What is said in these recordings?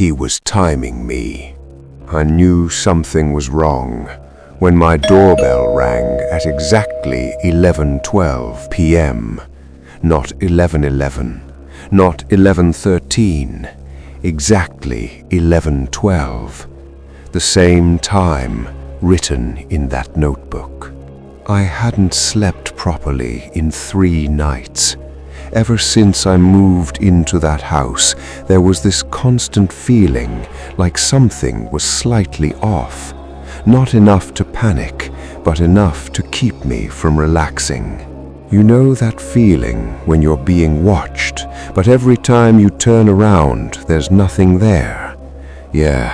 He was timing me. I knew something was wrong when my doorbell rang at exactly 11:12 p.m. Not 11:11, not 11:13, exactly 11:12. The same time written in that notebook. I hadn't slept properly in 3 nights. Ever since I moved into that house, there was this constant feeling like something was slightly off. Not enough to panic, but enough to keep me from relaxing. You know that feeling when you're being watched, but every time you turn around, there's nothing there? Yeah,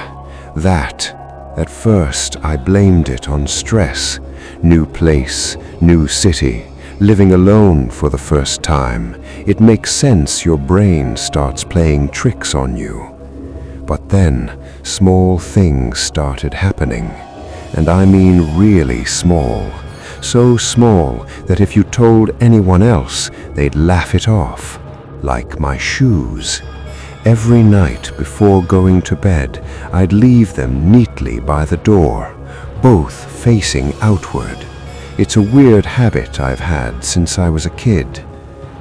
that. At first, I blamed it on stress. New place, new city, living alone for the first time. It makes sense your brain starts playing tricks on you. But then, small things started happening. And I mean really small. So small that if you told anyone else, they'd laugh it off. Like my shoes. Every night before going to bed, I'd leave them neatly by the door, both facing outward. It's a weird habit I've had since I was a kid.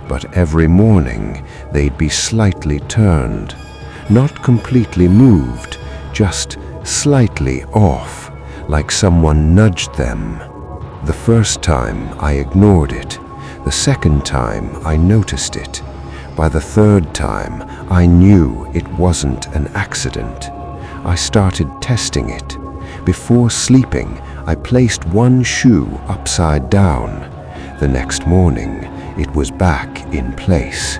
But every morning, they'd be slightly turned. Not completely moved, just slightly off, like someone nudged them. The first time I ignored it. The second time I noticed it. By the third time, I knew it wasn't an accident. I started testing it. Before sleeping, I placed one shoe upside down. The next morning, it was back in place.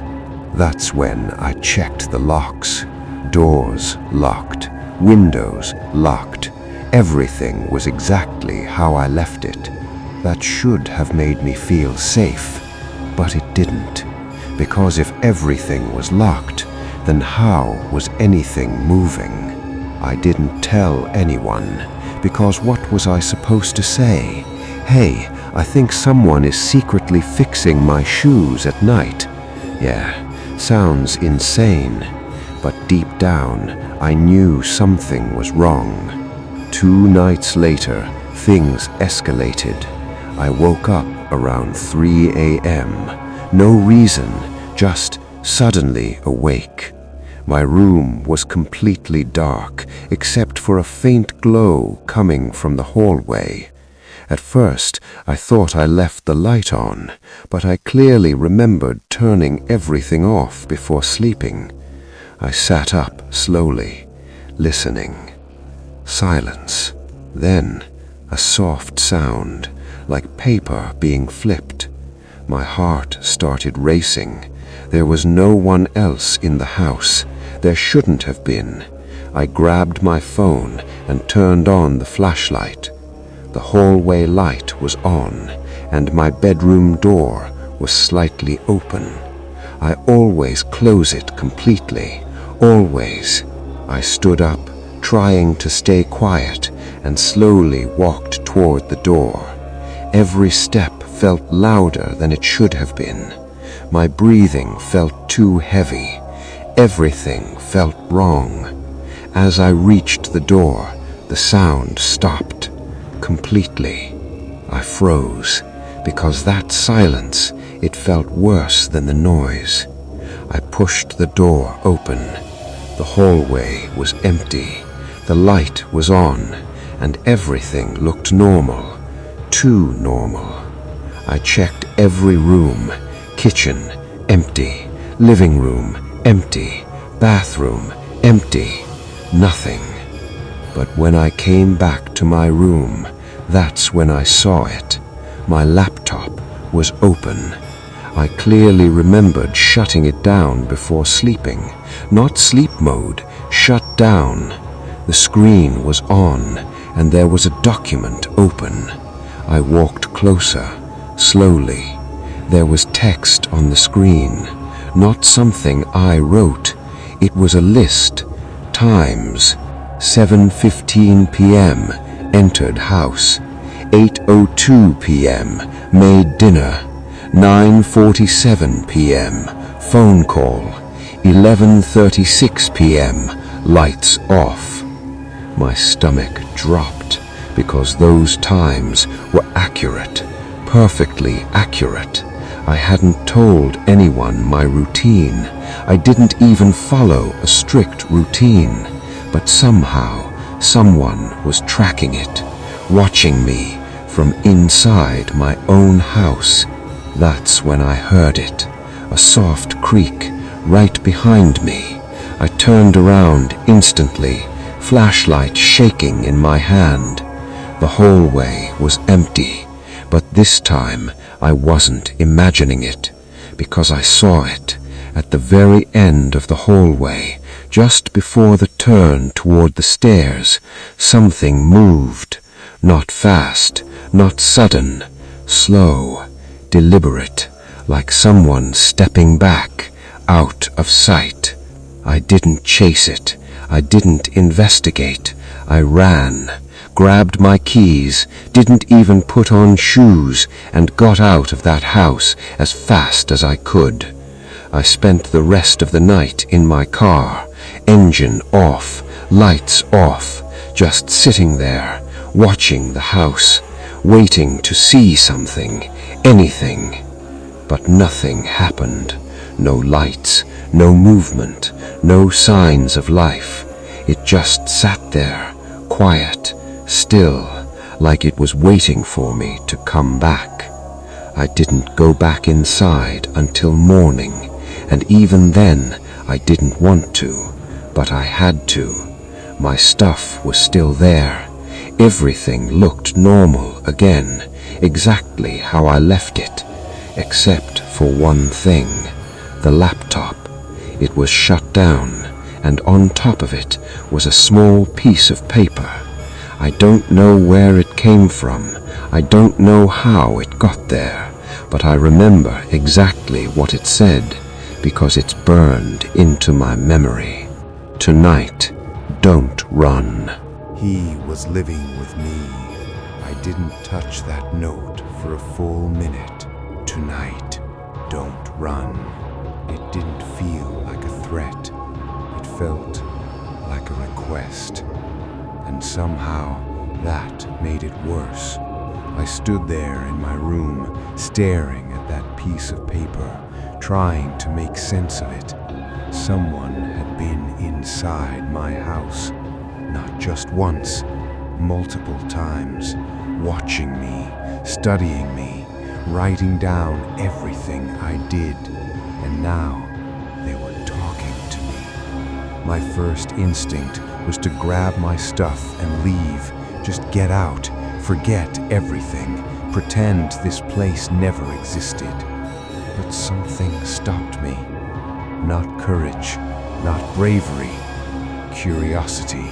That's when I checked the locks. Doors locked, windows locked. Everything was exactly how I left it. That should have made me feel safe, but it didn't. Because if everything was locked, then how was anything moving? I didn't tell anyone, because what was I supposed to say? Hey, I think someone is secretly fixing my shoes at night. Yeah, sounds insane, but deep down, I knew something was wrong. 2 nights later, things escalated. I woke up around 3 a.m. No reason, just suddenly awake. My room was completely dark, except for a faint glow coming from the hallway. At first, I thought I left the light on, but I clearly remembered turning everything off before sleeping. I sat up slowly, listening. Silence. Then, a soft sound, like paper being flipped. My heart started racing. There was no one else in the house. There shouldn't have been. I grabbed my phone and turned on the flashlight. The hallway light was on, and my bedroom door was slightly open. I always close it completely. Always. I stood up, trying to stay quiet, and slowly walked toward the door. Every step felt louder than it should have been. My breathing felt too heavy. Everything felt wrong. As I reached the door, the sound stopped. Completely. I froze, because that silence, it felt worse than the noise. I pushed the door open. The hallway was empty. The light was on, and everything looked normal. Too normal. I checked every room. Kitchen, empty. Living room, empty. Bathroom, empty. Nothing. But when I came back to my room, that's when I saw it. My laptop was open. I clearly remembered shutting it down before sleeping. Not sleep mode, shut down. The screen was on, and there was a document open. I walked closer, slowly. There was text on the screen, not something I wrote. It was a list. Times. 7:15 p.m. entered house. 8:02 p.m. made dinner. 9:47 p.m. phone call. 11:36 p.m. lights off. My stomach dropped because those times were accurate, perfectly accurate. I hadn't told anyone my routine. I didn't even follow a strict routine, but somehow someone was tracking it, watching me from inside my own house. That's when I heard it, a soft creak right behind me. I turned around instantly, flashlight shaking in my hand. The hallway was empty, but this time I wasn't imagining it, because I saw it at the very end of the hallway, just before the turn toward the stairs. Something moved, not fast, not sudden, slow, deliberate, like someone stepping back, out of sight. I didn't chase it. I didn't investigate. I ran, grabbed my keys, didn't even put on shoes, and got out of that house as fast as I could. I spent the rest of the night in my car, engine off, lights off, just sitting there, watching the house, waiting to see something, anything. But nothing happened. No lights, no movement, no signs of life. It just sat there, quiet, still, like it was waiting for me to come back. I didn't go back inside until morning, and even then I didn't want to, but I had to. My stuff was still there. Everything looked normal again, exactly how I left it, except for one thing, the laptop. It was shut down, and on top of it was a small piece of paper. I don't know where it came from. I don't know how it got there, but I remember exactly what it said, because it's burned into my memory. Tonight, don't run. He was living with me. I didn't touch that note for a full minute. Tonight, don't run. It didn't feel like a threat. It felt like a request. And somehow, that made it worse. I stood there in my room, staring at that piece of paper, trying to make sense of it. Someone had been inside my house, not just once, multiple times, watching me, studying me, writing down everything I did, and now they were talking to me. My first instinct was to grab my stuff and leave, just get out, forget everything, pretend this place never existed. But something stopped me. Not courage, not bravery, curiosity.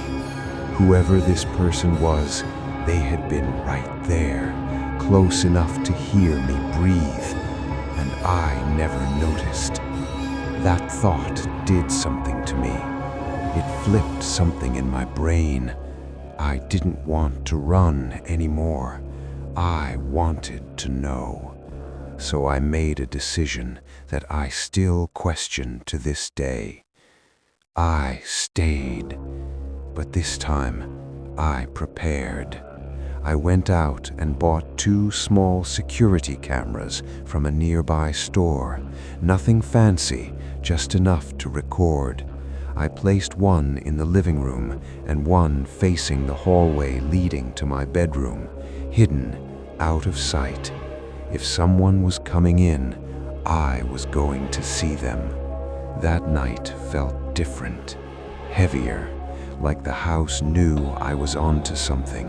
Whoever this person was, they had been right there, close enough to hear me breathe, and I never noticed. That thought did something to me. It flipped something in my brain. I didn't want to run anymore. I wanted to know. So I made a decision that I still question to this day. I stayed, but this time I prepared. I went out and bought 2 small security cameras from a nearby store. Nothing fancy, just enough to record. I placed one in the living room and one facing the hallway leading to my bedroom, hidden, out of sight. If someone was coming in, I was going to see them. That night felt different, heavier, like the house knew I was onto something.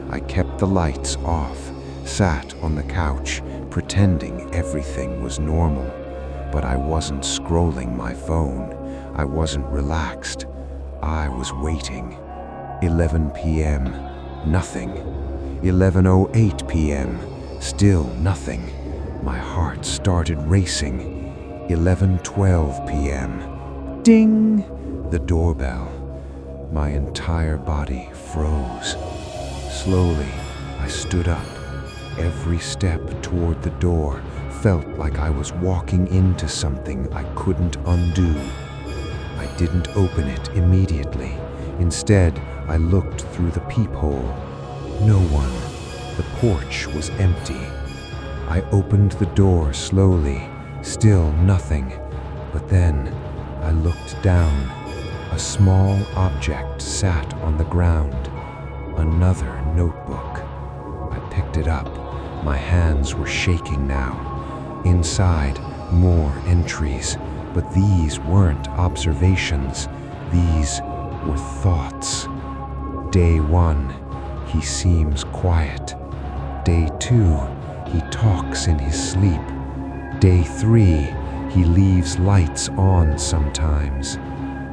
I kept the lights off, sat on the couch, pretending everything was normal. But I wasn't scrolling my phone. I wasn't relaxed. I was waiting. 11 p.m., nothing. 11:08 p.m., still nothing. My heart started racing. 11:12 p.m. Ding! The doorbell. My entire body froze. Slowly, I stood up. Every step toward the door felt like I was walking into something I couldn't undo. I I didn't open it immediately. Instead, I looked through the peephole. No one. The porch was empty. I opened the door slowly. Still nothing. But then, I looked down. A small object sat on the ground. Another notebook. I picked it up. My hands were shaking now. Inside, more entries. But these weren't observations. These were thoughts. Day 1, he seems quiet. Day 2, he talks in his sleep. Day 3, he leaves lights on sometimes.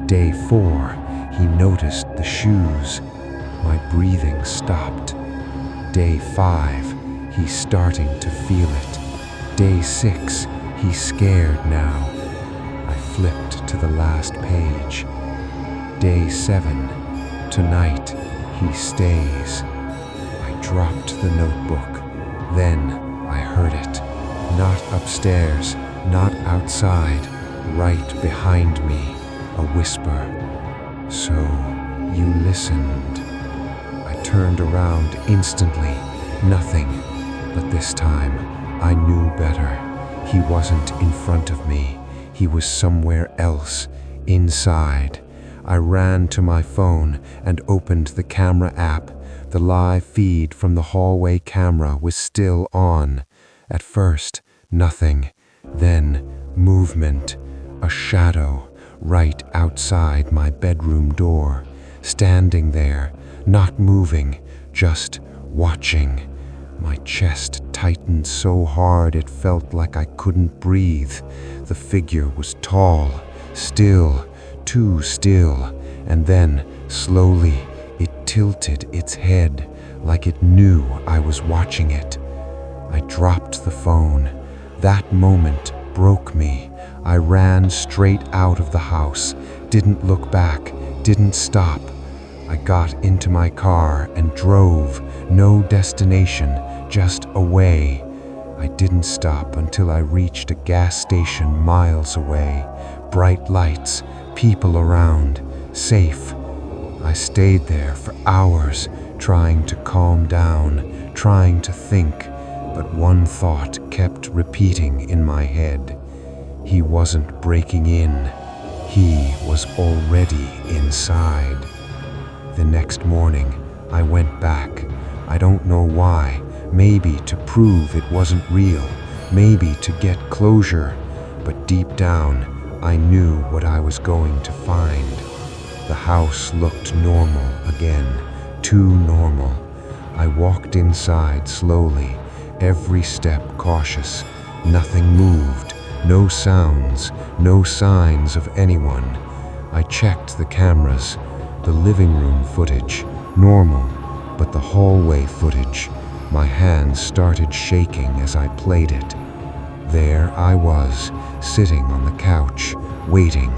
Day 4, he noticed the shoes. My breathing stopped. Day 5, he's starting to feel it. Day 6, he's scared now. I flipped to the last page. Day 7, tonight he stays. I dropped the notebook. Then I heard it. Not upstairs, not outside, right behind me, a whisper. So you listened. I turned around instantly. Nothing. But this time, I knew better. He wasn't in front of me. He was somewhere else, inside. I ran to my phone and opened the camera app. The live feed from the hallway camera was still on. At first, nothing. Then, movement. A shadow right outside my bedroom door. Standing there, not moving, just watching. My chest tightened so hard it felt like I couldn't breathe. The figure was tall, still, too still, and then, slowly, it tilted its head like it knew I was watching it. I dropped the phone. That moment broke me. I ran straight out of the house, didn't look back, didn't stop. I got into my car and drove, no destination, just away. I didn't stop until I reached a gas station miles away. Bright lights, people around, safe. I stayed there for hours, trying to calm down, trying to think, but one thought kept repeating in my head. He wasn't breaking in. He was already inside. The next morning, I went back. I don't know why. Maybe to prove it wasn't real. Maybe to get closure. But deep down, I knew what I was going to find. The house looked normal again. Too normal. I walked inside slowly, every step cautious. Nothing moved. No sounds. No signs of anyone. I checked the cameras. The living room footage, normal, but the hallway footage, my hands started shaking as I played it. There I was, sitting on the couch, waiting.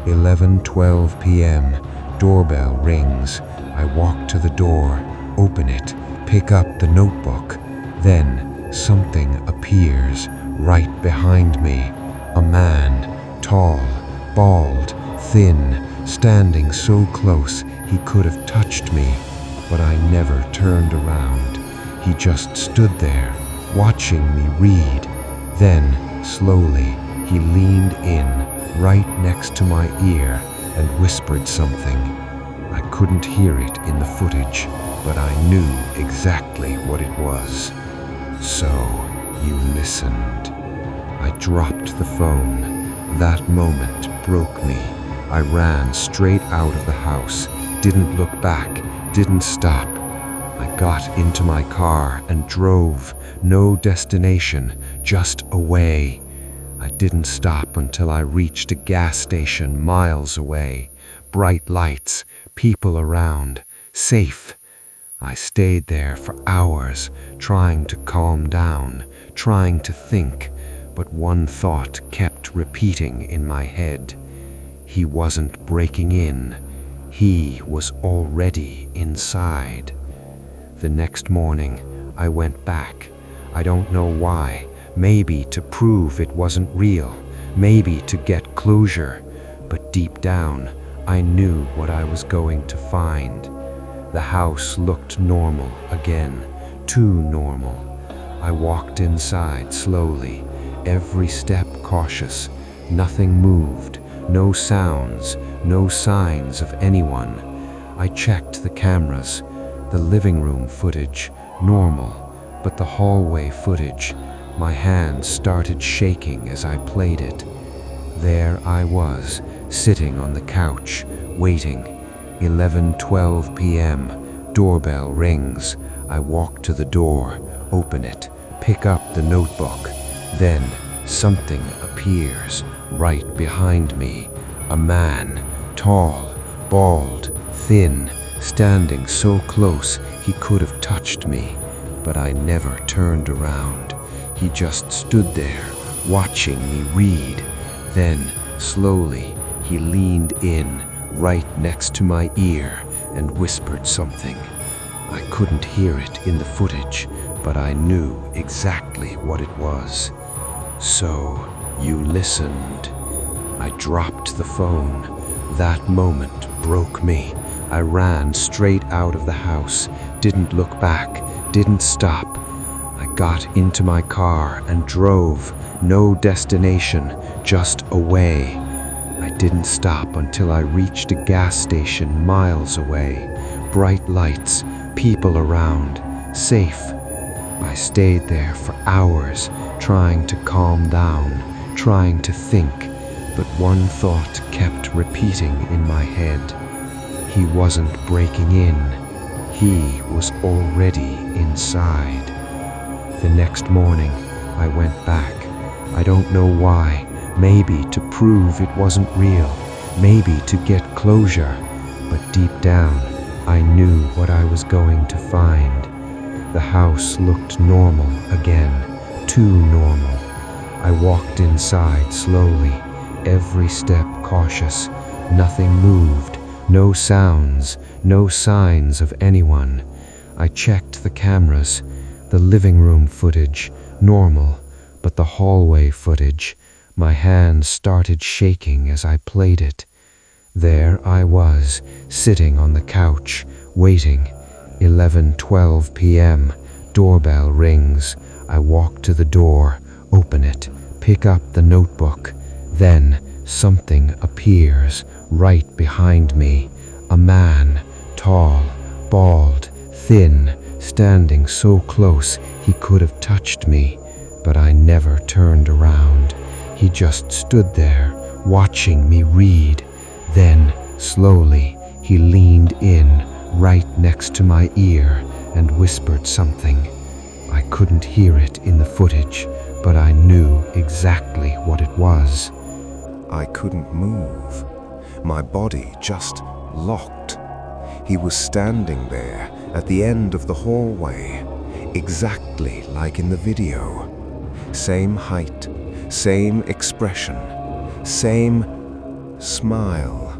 11:12 p.m., doorbell rings. I walk to the door, open it, pick up the notebook. Then something appears right behind me. A man, tall, bald, thin, standing so close he could have touched me, but I never turned around. He just stood there, watching me read. Then, slowly, he leaned in, right next to my ear, and whispered something. I couldn't hear it in the footage, but I knew exactly what it was. So, you listened. I dropped the phone. That moment broke me. I ran straight out of the house, didn't look back, didn't stop. I got into my car and drove, no destination, just away. I didn't stop until I reached a gas station miles away. Bright lights, people around, safe. I stayed there for hours, trying to calm down, trying to think, but one thought kept repeating in my head. He wasn't breaking in. He was already inside. The next morning, I went back. I don't know why. Maybe to prove it wasn't real. Maybe to get closure. but deep down, I knew what I was going to find. The house looked normal again, too normal. I walked inside slowly, every step cautious. Nothing moved, no sounds, no signs of anyone. I checked the cameras, the living room footage, normal, but the hallway footage, my hands started shaking as I played it. There I was, sitting on the couch, waiting. 11:12 p.m. Doorbell rings. I walk to the door, open it, pick up the notebook. Then something appears right behind me. A man, tall, bald, thin, standing so close he could have touched me. But I never turned around. He just stood there, watching me read. Then, slowly, he leaned in, right next to my ear, and whispered something. I couldn't hear it in the footage, but I knew exactly what it was. "So, you listened." I dropped the phone. That moment broke me. I ran straight out of the house, didn't look back, didn't stop. I got into my car and drove, no destination, just away. I didn't stop until I reached a gas station miles away. Bright lights, people around, safe. I stayed there for hours, trying to calm down, trying to think, but one thought kept repeating in my head. He wasn't breaking in. He was already inside. The next morning, I went back. I don't know why. Maybe to prove it wasn't real. Maybe to get closure. But deep down, I knew what I was going to find. The house looked normal again, too normal. I walked inside slowly, every step cautious. Nothing moved, no sounds, no signs of anyone. I checked the cameras, the living room footage, normal, but the hallway footage, my hands started shaking as I played it. There I was, sitting on the couch, waiting. 11:12 p.m. Doorbell rings. I walk to the door, open it, pick up the notebook. Then something appears right behind me. A man, tall, bald, thin, standing so close he could have touched me. But I never turned around. He just stood there, watching me read. Then, slowly, he leaned in, right next to my ear, and whispered something. I couldn't hear it in the footage, but I knew exactly what it was. I couldn't move. My body just locked. He was standing there at the end of the hallway, exactly like in the video. Same height, same expression, same smile.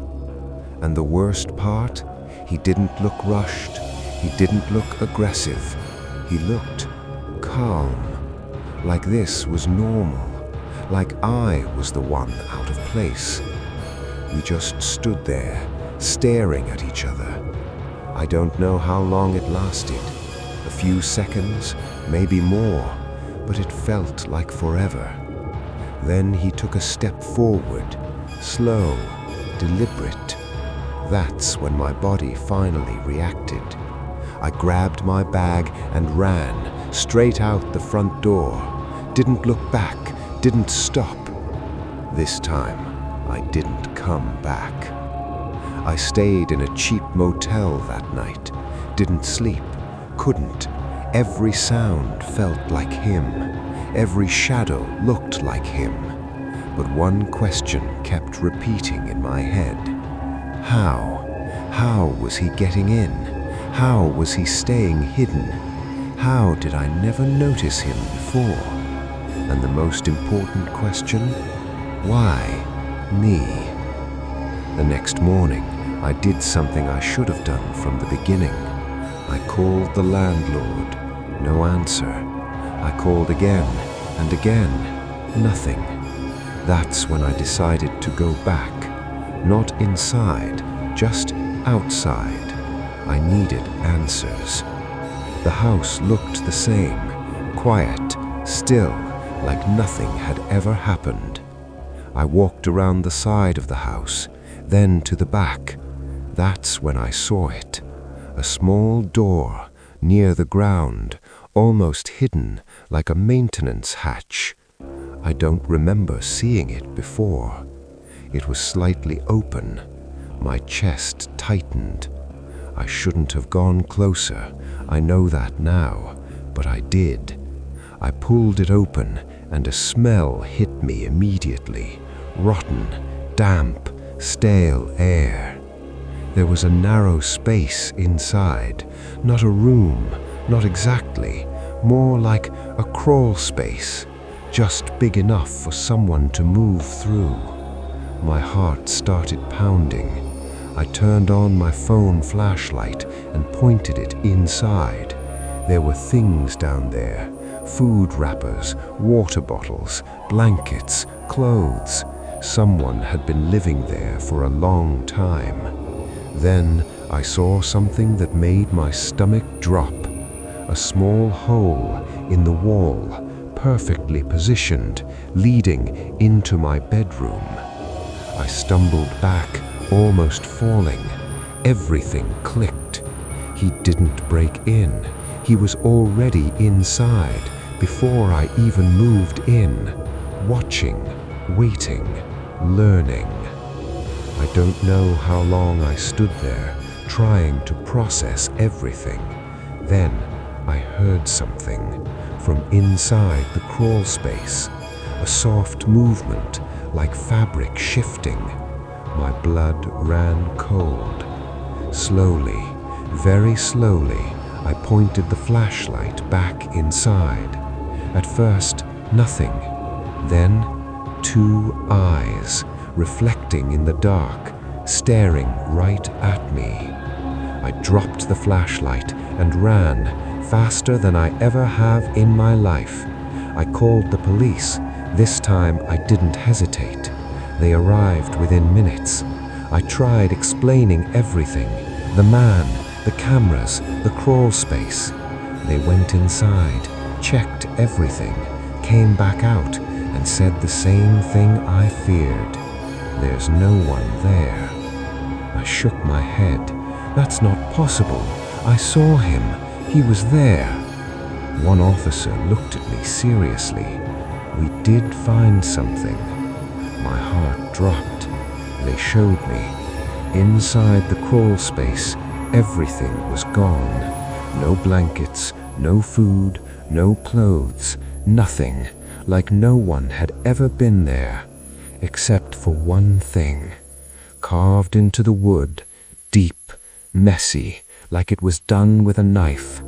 And the worst part, he didn't look rushed, he didn't look aggressive, he looked calm, like this was normal, like I was the one out of place. We just stood there, staring at each other. I don't know how long it lasted, a few seconds, maybe more, but it felt like forever. Then he took a step forward, slow, deliberate. That's when my body finally reacted. I grabbed my bag and ran straight out the front door. Didn't look back, didn't stop. This time, I didn't come back. I stayed in a cheap motel that night. Didn't sleep, couldn't. Every sound felt like him. Every shadow looked like him. But one question kept repeating in my head. How? How was he getting in? How was he staying hidden? How did I never notice him before? And the most important question, why me? The next morning, I did something I should have done from the beginning. I called the landlord, no answer. I called again and again, nothing. That's when I decided to go back. Not inside, just outside. I needed answers. The house looked the same, quiet, still, like nothing had ever happened. I walked around the side of the house, then to the back. That's when I saw it. A small door, near the ground, almost hidden, like a maintenance hatch. I don't remember seeing it before. It was slightly open. My chest tightened. I shouldn't have gone closer, I know that now, but I did. I pulled it open, and a smell hit me immediately. Rotten, damp, stale air. There was a narrow space inside, not a room, not exactly, more like a crawl space, just big enough for someone to move through. My heart started pounding. I turned on my phone flashlight and pointed it inside. There were things down there, food wrappers, water bottles, blankets, clothes. Someone had been living there for a long time. Then I saw something that made my stomach drop. A small hole in the wall, perfectly positioned, leading into my bedroom. I stumbled back, almost falling. Everything clicked. He didn't break in. He was already inside before I even moved in, watching, waiting, learning. I don't know how long I stood there, trying to process everything. Then I heard something from inside the crawl space, a soft movement like fabric shifting. My blood ran cold. Slowly, very slowly, I pointed the flashlight back inside. At first, nothing. Then, two eyes, reflecting in the dark, staring right at me. I dropped the flashlight and ran, faster than I ever have in my life. I called the police. This time I didn't hesitate. They arrived within minutes. I tried explaining everything. The man, the cameras, the crawl space. They went inside, checked everything, came back out, and said the same thing I feared. There's no one there. I shook my head. That's not possible. I saw him. He was there. One officer looked at me seriously. We did find something. My heart dropped. They showed me. Inside the crawl space, everything was gone. No blankets, no food, no clothes, nothing, like no one had ever been there, except for one thing, carved into the wood, deep, messy, like it was done with a knife.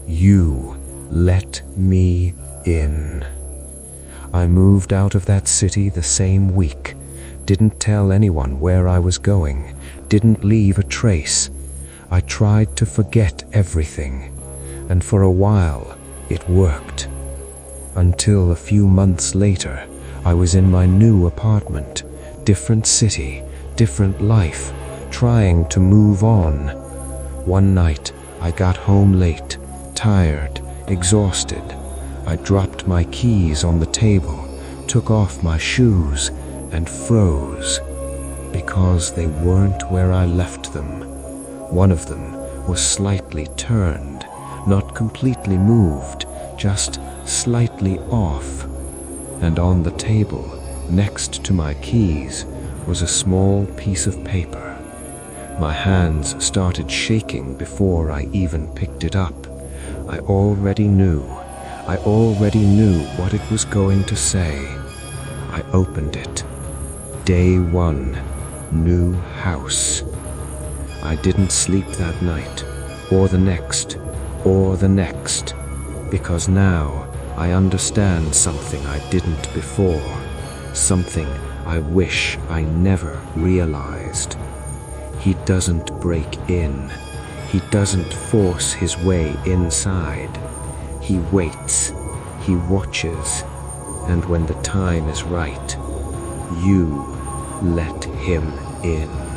You let me in. I moved out of that city the same week, didn't tell anyone where I was going, didn't leave a trace. I tried to forget everything, and for a while it worked. Until a few months later, I was in my new apartment, different city, different life, trying to move on. One night, I got home late, tired, exhausted. I dropped my keys on the table, took off my shoes, and froze, because they weren't where I left them. One of them was slightly turned, not completely moved, just slightly off. And on the table, next to my keys, was a small piece of paper. My hands started shaking before I even picked it up. I already knew what it was going to say. I opened it. Day 1, new house. I didn't sleep that night, or the next, because now I understand something I didn't before, something I wish I never realized. He doesn't break in. He doesn't force his way inside. He waits. He watches. And when the time is right, you let him in.